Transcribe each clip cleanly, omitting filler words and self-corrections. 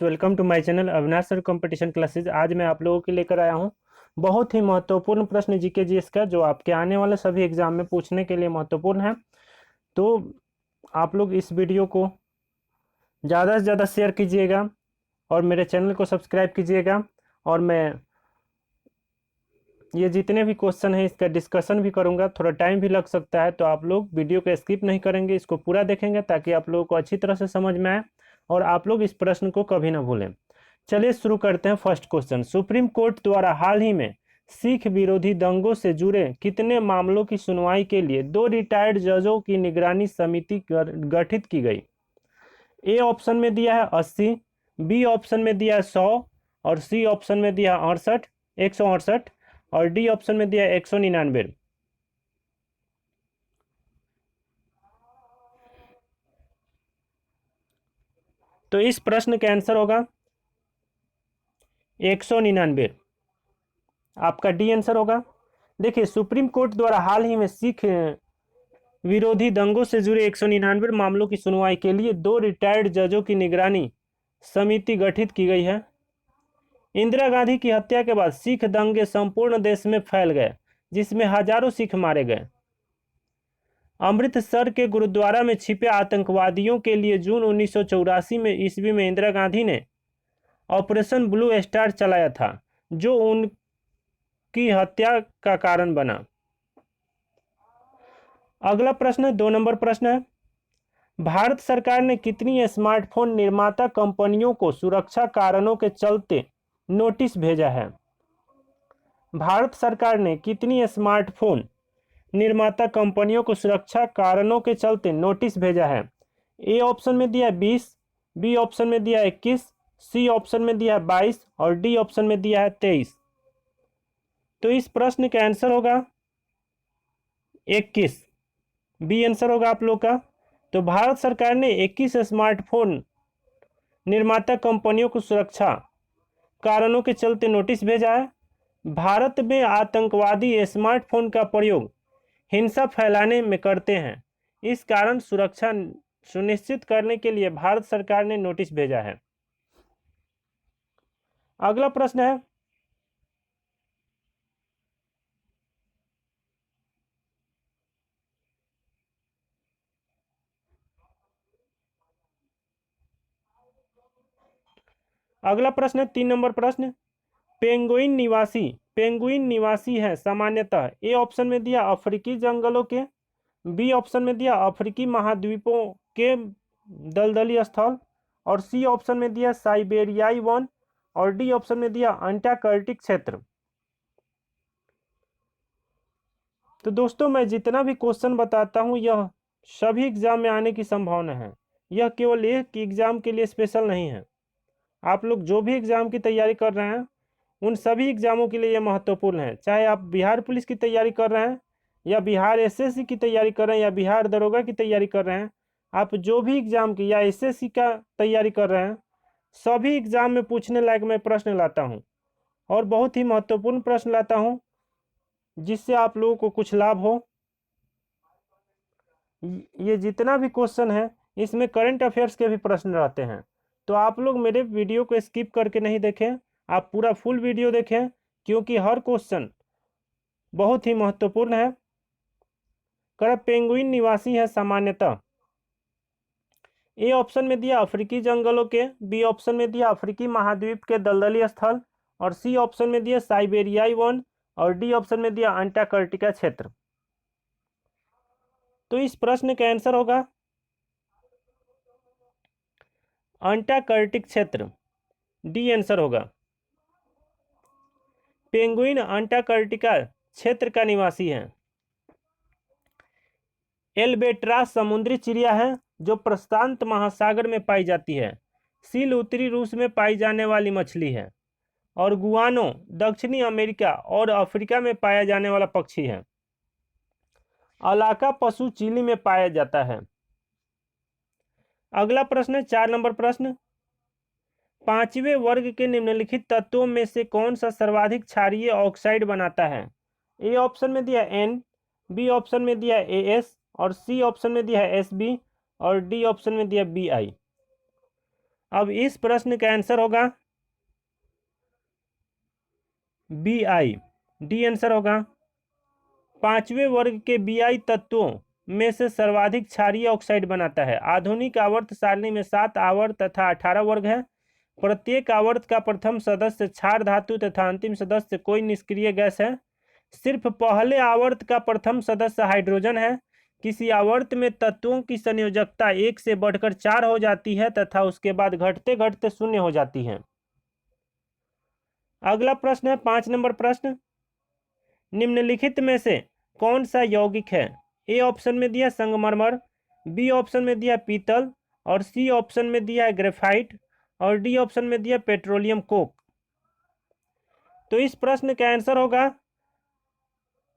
Welcome to my channel Avinash sir competition classes. आज मैं आप लोगों के लेकर आया हूं बहुत ही महत्वपूर्ण प्रश्न जीके जीएस का, जो आपके आने वाले सभी एग्जाम में पूछने के लिए महत्वपूर्ण है। तो आप लोग इस वीडियो को ज़्यादा से ज़्यादा शेयर कीजिएगा और मेरे चैनल को सब्सक्राइब कीजिएगा। और मैं ये जितने भी क्वेश्चन हैं इसका डिस्कशन भी करूंगा, थोड़ा टाइम भी लग सकता है, तो आप लोग वीडियो को स्किप नहीं करेंगे, इसको पूरा देखेंगे ताकि आप लोगों को अच्छी तरह से समझ में आए और आप लोग इस प्रश्न को कभी ना भूलें। चलिए शुरू करते हैं। फर्स्ट क्वेश्चन, सुप्रीम कोर्ट द्वारा हाल ही में सिख विरोधी दंगों से जुड़े कितने मामलों की सुनवाई के लिए 2 रिटायर्ड जजों की निगरानी समिति गठित की गई? ए ऑप्शन में दिया है 80, बी ऑप्शन में दिया है 100 और सी ऑप्शन में दिया है 68 168 और डी ऑप्शन में दिया है 199। तो इस प्रश्न का आंसर होगा 199। आपका डी आंसर होगा। देखिए, सुप्रीम कोर्ट द्वारा हाल ही में सिख विरोधी दंगों से जुड़े 199 मामलों की सुनवाई के लिए 2 रिटायर्ड जजों की निगरानी समिति गठित की गई है। इंदिरा गांधी की हत्या के बाद सिख दंगे संपूर्ण देश में फैल गए, जिसमें हजारों सिख मारे गए। अमृतसर के गुरुद्वारा में छिपे आतंकवादियों के लिए जून 1984 में ईस्वी में इंदिरा गांधी ने ऑपरेशन ब्लू स्टार चलाया था, जो उनकी हत्या का कारण बना। अगला प्रश्न 2 नंबर प्रश्न है, भारत सरकार ने कितनी स्मार्टफोन निर्माता कंपनियों को सुरक्षा कारणों के चलते नोटिस भेजा है? भारत सरकार ने कितनी स्मार्टफोन निर्माता कंपनियों को सुरक्षा कारणों के चलते नोटिस भेजा है? ए ऑप्शन में दिया है 20, बी ऑप्शन में दिया है 21, सी ऑप्शन में दिया है 22 और डी ऑप्शन में दिया है 23। तो इस प्रश्न का आंसर होगा 21, बी आंसर होगा आप लोग का। तो भारत सरकार ने 21 स्मार्टफोन निर्माता कंपनियों को सुरक्षा कारणों के चलते नोटिस भेजा है। भारत में आतंकवादी स्मार्टफोन का प्रयोग हिंसा फैलाने में करते हैं, इस कारण सुरक्षा सुनिश्चित करने के लिए भारत सरकार ने नोटिस भेजा है। अगला प्रश्न है, अगला प्रश्न है 3 नंबर प्रश्न, पेंगुइन निवासी है सामान्यतः। ए ऑप्शन में दिया अफ्रीकी जंगलों के, बी ऑप्शन में दिया अफ्रीकी महाद्वीपों के दलदली स्थल और सी ऑप्शन में दिया साइबेरियाई वन और डी ऑप्शन में दिया अंटार्कटिक क्षेत्र। तो दोस्तों, मैं जितना भी क्वेश्चन बताता हूं यह सभी एग्जाम में आने की संभावना है, यह केवल एक एग्जाम के लिए स्पेशल नहीं है। आप लोग जो भी एग्जाम की तैयारी कर रहे हैं उन सभी एग्जामों के लिए यह महत्वपूर्ण है। चाहे आप बिहार पुलिस की तैयारी कर रहे हैं या बिहार एसएससी की तैयारी कर रहे हैं या बिहार दरोगा की तैयारी कर रहे हैं, आप जो भी एग्जाम की या एसएससी का तैयारी कर रहे हैं, सभी एग्जाम में पूछने लायक मैं प्रश्न लाता हूं और बहुत ही महत्वपूर्ण प्रश्न लाता हूं, जिससे आप लोगों को कुछ लाभ हो। ये जितना भी क्वेश्चन है इसमें करंट अफेयर्स के भी प्रश्न रहते हैं, तो आप लोग मेरे वीडियो को स्किप करके नहीं देखें, आप पूरा फुल वीडियो देखें, क्योंकि हर क्वेश्चन बहुत ही महत्वपूर्ण है। कर पेंगुइन निवासी है सामान्यतः। ए ऑप्शन में दिया अफ्रीकी जंगलों के, बी ऑप्शन में दिया अफ्रीकी महाद्वीप के दलदली स्थल और सी ऑप्शन में दिया साइबेरियाई वन और डी ऑप्शन में दिया अंटार्कटिका क्षेत्र। तो इस प्रश्न का आंसर होगा अंटार्कटिक क्षेत्र, डी आंसर होगा। पेंगुइन अंटार्कटिका क्षेत्र का निवासी है। एल्बेट्रास समुद्री चिड़िया है जो प्रशांत महासागर में पाई जाती है। सील उत्तरी रूस में पाई जाने वाली मछली है और गुआनो दक्षिणी अमेरिका और अफ्रीका में पाया जाने वाला पक्षी है। अलाका पशु चिली में पाया जाता है। अगला प्रश्न है 4 नंबर प्रश्न, 5वें वर्ग के निम्नलिखित तत्वों में से कौन सा सर्वाधिक क्षारीय ऑक्साइड बनाता है? ए ऑप्शन में दिया एन, बी ऑप्शन में दिया एस और सी ऑप्शन में दिया है एस बी और डी ऑप्शन में दिया बी आई। अब इस प्रश्न का आंसर होगा Bi। डी आंसर होगा। पांचवें वर्ग के Bi तत्वों में से सर्वाधिक क्षारीय ऑक्साइड बनाता है। आधुनिक आवर्त सारणी में 7 आवर्त तथा 18 वर्ग है। प्रत्येक आवर्त का प्रथम सदस्य क्षार धातु तथा अंतिम सदस्य कोई निष्क्रिय गैस है। सिर्फ पहले आवर्त का प्रथम सदस्य हाइड्रोजन है। किसी आवर्त में तत्वों की संयोजकता 1 से बढ़कर 4 हो जाती है तथा उसके बाद घटते घटते 0 हो जाती है। अगला प्रश्न है 5 नंबर प्रश्न, निम्नलिखित में से कौन सा यौगिक है? ए ऑप्शन में दिया संगमरमर, बी ऑप्शन में दिया पीतल और सी ऑप्शन में दिया है ग्रेफाइट और डी ऑप्शन में दिया पेट्रोलियम कोक। तो इस प्रश्न का आंसर होगा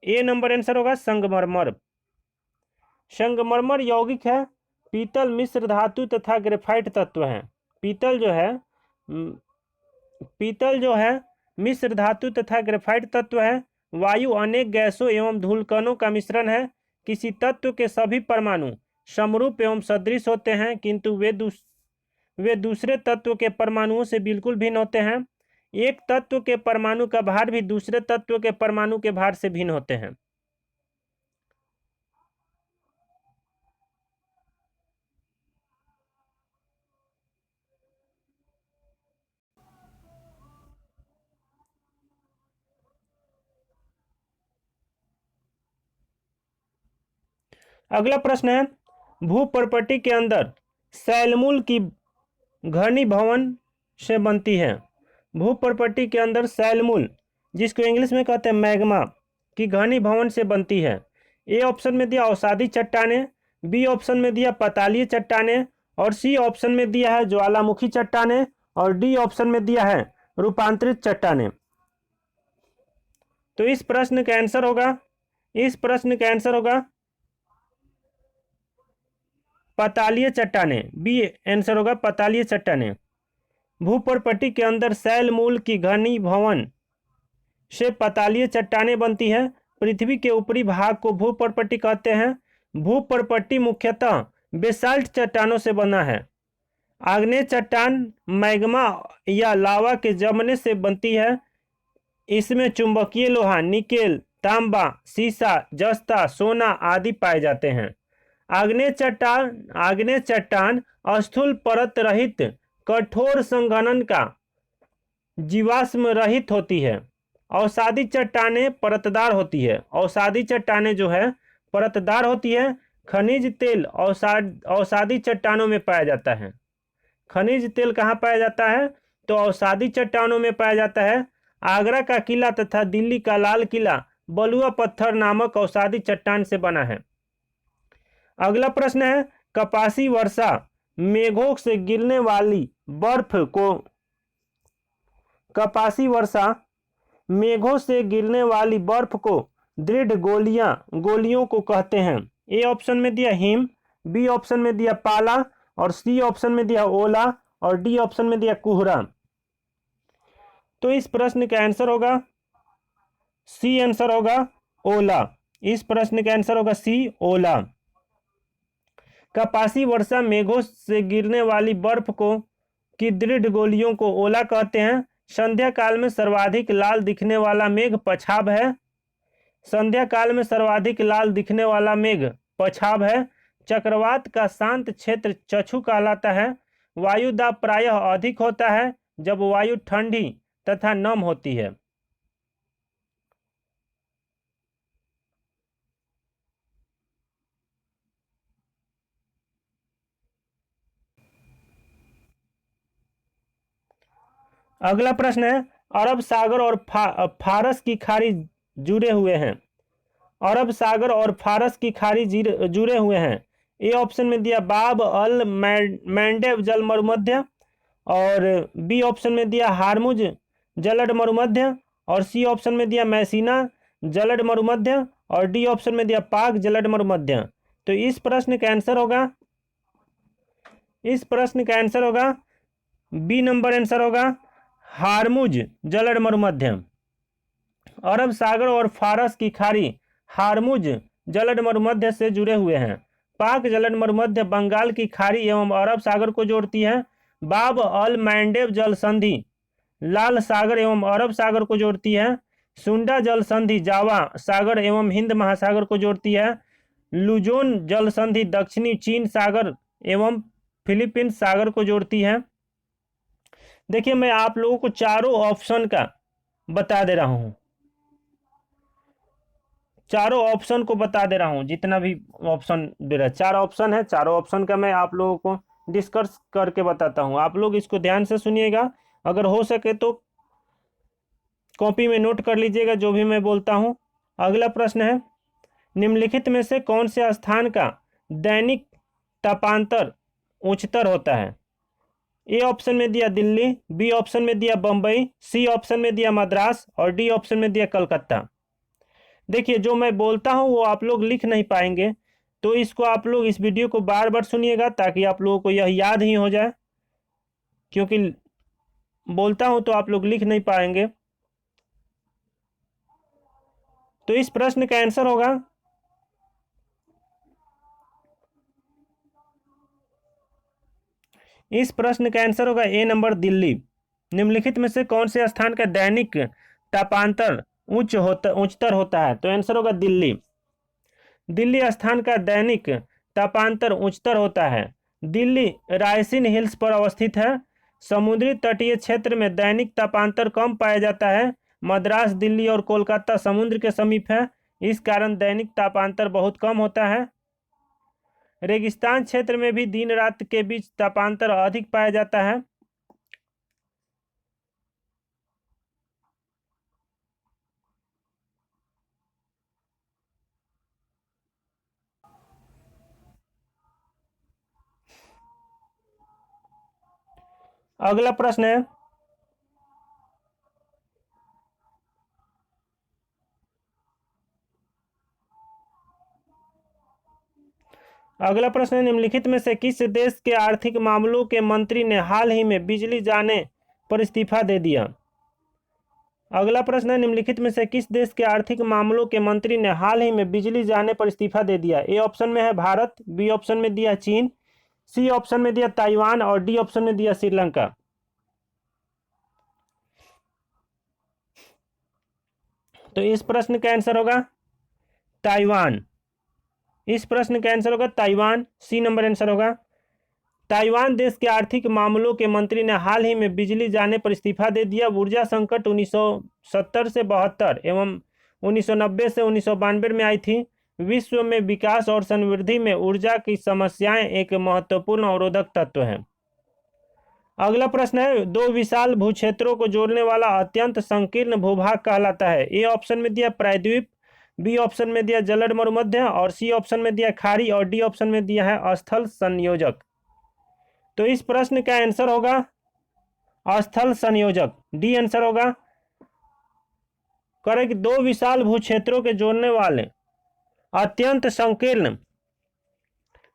ए नंबर आंसर होगा संगमरमर। संगमरमर यौगिक है, पीतल मिश्र धातु तथा ग्रेफाइट तत्व है। पीतल जो है मिश्र धातु तथा ग्रेफाइट तत्व है। वायु अनेक गैसों एवं धूलकणों का मिश्रण है। किसी तत्व के सभी परमाणु समरूप एवं सदृश होते हैं, किंतु वे दूसरे तत्व के परमाणुओं से बिल्कुल भिन्न होते हैं। एक तत्व के परमाणु का भार भी दूसरे तत्व के परमाणु के भार से भिन्न होते हैं। अगला प्रश्न है, भूपर्पटी के अंदर सैलमूल की घनीभवन से बनती है। भूपर्पटी के अंदर सैलमूल, जिसको इंग्लिश में कहते हैं मैग्मा, की घनीभवन से बनती है। ए ऑप्शन में दिया अवसादी चट्टानें, बी ऑप्शन में दिया पतालीय चट्टानें और सी ऑप्शन में दिया है ज्वालामुखी चट्टानें और डी ऑप्शन में दिया है रूपांतरित चट्टानें। तो इस प्रश्न का आंसर होगा पतालीय चट्टानें। बी आंसर होगा पतालीय चट्टानें। भूपर्पटी के अंदर सैलमूल की घनीभवन से पतालीय चट्टानें बनती है। पृथ्वी के ऊपरी भाग को भूपर्पटी कहते हैं। भूपर्पटी मुख्यतः बेसाल्ट चट्टानों से बना है। आग्नेय चट्टान मैग्मा या लावा के जमने से बनती है। इसमें चुंबकीय लोहा, निकेल, तांबा, सीसा, जस्ता, सोना आदि पाए जाते हैं। आग्नेय चट्टान स्थूल परत रहित कठोर संघनन का जीवाश्म रहित होती है। अवसादी चट्टानें परतदार होती है। अवसादी चट्टानें जो है परतदार होती है। खनिज तेल अवसादी चट्टानों में पाया जाता है। खनिज तेल कहाँ पाया जाता है? तो अवसादी चट्टानों में पाया जाता है। आगरा का किला तथा दिल्ली का लाल किला बलुआ पत्थर नामक अवसादी चट्टान से बना है। अगला प्रश्न है, कपासी वर्षा मेघों से गिरने वाली बर्फ को दृढ़ गोलियों को कहते हैं। ए ऑप्शन में दिया हिम, बी ऑप्शन में दिया पाला और सी ऑप्शन में दिया ओला और डी ऑप्शन में दिया कोहरा। तो इस प्रश्न का आंसर होगा सी आंसर होगा ओला। इस प्रश्न का आंसर होगा सी ओला। कपासी वर्षा मेघों से गिरने वाली बर्फ की दृढ़ गोलियों को ओला कहते हैं। संध्या काल में सर्वाधिक लाल दिखने वाला मेघ पछाब है। चक्रवात का शांत क्षेत्र चक्षु कहलाता है। वायु दाब प्रायः अधिक होता है जब वायु ठंडी तथा नम होती है। अगला प्रश्न है, अरब सागर और फारस की खाड़ी जुड़े हुए हैं। जुड़े हुए हैं। ए ऑप्शन में दिया बाब अल मैंडेब जल मरुमध्य और बी ऑप्शन में दिया हारमुज जलड मरुमध्य और सी ऑप्शन में दिया मैसीना जलड मरुमध्य और डी ऑप्शन में दिया पाक जलड मरुमध्य। तो इस प्रश्न का आंसर होगा बी नंबर आंसर होगा हारमुज जलड मरुमध्य। अरब सागर और फारस की खाड़ी हारमुज जलड मरुमध्य से जुड़े हुए हैं। पाक जलड मरुमध्य बंगाल की खाड़ी एवं अरब सागर को जोड़ती है। बाब अल मैंडेब जल संधि लाल सागर एवं अरब सागर को जोड़ती है। सुंडा जल संधि जावा सागर एवं हिंद महासागर को जोड़ती है। लुजोन जल संधि दक्षिणी चीन सागर एवं फिलीपींस सागर को जोड़ती है। देखिए मैं आप लोगों को चारों ऑप्शन का बता दे रहा हूं, चारों ऑप्शन को बता दे रहा हूं, जितना भी ऑप्शन दे रहा है, चार ऑप्शन है, चारों ऑप्शन का मैं आप लोगों को डिस्कस करके बताता हूं। आप लोग इसको ध्यान से सुनिएगा, अगर हो सके तो कॉपी में नोट कर लीजिएगा जो भी मैं बोलता हूं। अगला प्रश्न है, निम्नलिखित में से कौन से स्थान का दैनिक तापांतर उच्चतर होता है? ए ऑप्शन में दिया दिल्ली, बी ऑप्शन में दिया बंबई, सी ऑप्शन में दिया मद्रास और डी ऑप्शन में दिया कलकत्ता। देखिए जो मैं बोलता हूं वो आप लोग लिख नहीं पाएंगे, तो इसको आप लोग इस वीडियो को बार बार सुनिएगा ताकि आप लोगों को यह याद ही हो जाए, क्योंकि बोलता हूं तो आप लोग लिख नहीं पाएंगे। तो इस प्रश्न का आंसर होगा, इस प्रश्न का आंसर होगा ए नंबर दिल्ली। निम्नलिखित में से कौन से स्थान का दैनिक तापांतर उच्चतर होता है? तो आंसर होगा दिल्ली। दिल्ली स्थान का दैनिक तापांतर उच्चतर होता है। दिल्ली रायसीन हिल्स पर अवस्थित है। समुद्री तटीय क्षेत्र में दैनिक तापांतर कम पाया जाता है। मद्रास, दिल्ली और कोलकाता समुद्र के समीप है, इस कारण दैनिक तापांतर बहुत कम होता है। रेगिस्तान क्षेत्र में भी दिन रात के बीच तापांतर अधिक पाया जाता है। अगला प्रश्न है, अगला प्रश्न है, निम्नलिखित में से किस देश के आर्थिक मामलों के मंत्री ने हाल ही में बिजली जाने पर इस्तीफा दे दिया? अगला प्रश्न है, निम्नलिखित में से किस देश के आर्थिक मामलों के मंत्री ने हाल ही में बिजली जाने पर इस्तीफा दे दिया? ए ऑप्शन में है भारत, बी ऑप्शन में दिया चीन, सी ऑप्शन में दिया ताइवान और डी ऑप्शन में दिया श्रीलंका। तो इस प्रश्न का आंसर होगा ताइवान। इस प्रश्न का आंसर होगा ताइवान, सी नंबर आंसर होगा। ताइवान देश के आर्थिक मामलों के मंत्री ने हाल ही में बिजली जाने पर इस्तीफा दे दिया। ऊर्जा संकट 1970 से 72 एवं 1990 से 1992 में आई थी। विश्व में विकास और समृद्धि में ऊर्जा की समस्याएं एक महत्वपूर्ण अवरोधक तत्व है। अगला प्रश्न है, दो विशाल भूक्षेत्रों को जोड़ने वाला अत्यंत संकीर्ण भूभाग कहलाता है? ए ऑप्शन में दिया प्रायद्वीप, बी ऑप्शन में दिया जलद मरुमध्य और सी ऑप्शन में दिया खाड़ी और डी ऑप्शन में दिया है स्थल संयोजक। तो इस प्रश्न का आंसर होगा स्थल संयोजक, डी आंसर होगा। करेक्ट, दो विशाल भूक्षेत्रों के जोड़ने वाले अत्यंत संकीर्ण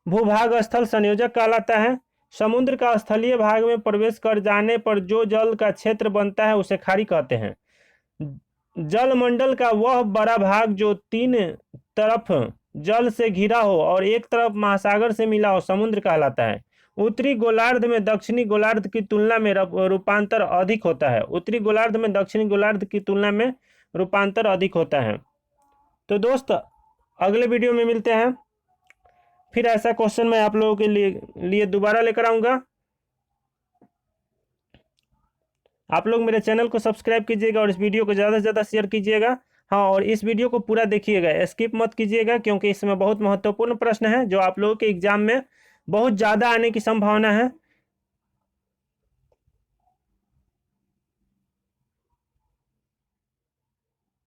भूभाग स्थल संयोजक कहलाता है। समुद्र का स्थलीय भाग में प्रवेश कर जाने पर जो जल का क्षेत्र बनता है उसे खाड़ी कहते हैं। जलमंडल का वह बड़ा भाग जो तीन तरफ जल से घिरा हो और एक तरफ महासागर से मिला हो समुद्र कहलाता है। उत्तरी गोलार्ध में दक्षिणी गोलार्ध की तुलना में रूपांतर अधिक होता है। उत्तरी गोलार्ध में दक्षिणी गोलार्ध की तुलना में रूपांतर अधिक होता है। तो अगले वीडियो में मिलते हैं, फिर ऐसा क्वेश्चन मैं आप लोगों के लिए दोबारा लेकर आऊंगा। आप लोग मेरे चैनल को सब्सक्राइब कीजिएगा और इस वीडियो को ज़्यादा से ज़्यादा शेयर कीजिएगा। हाँ, और इस वीडियो को पूरा देखिएगा, स्किप मत कीजिएगा, क्योंकि इसमें बहुत महत्वपूर्ण प्रश्न है जो आप लोगों के एग्जाम में बहुत ज़्यादा आने की संभावना है।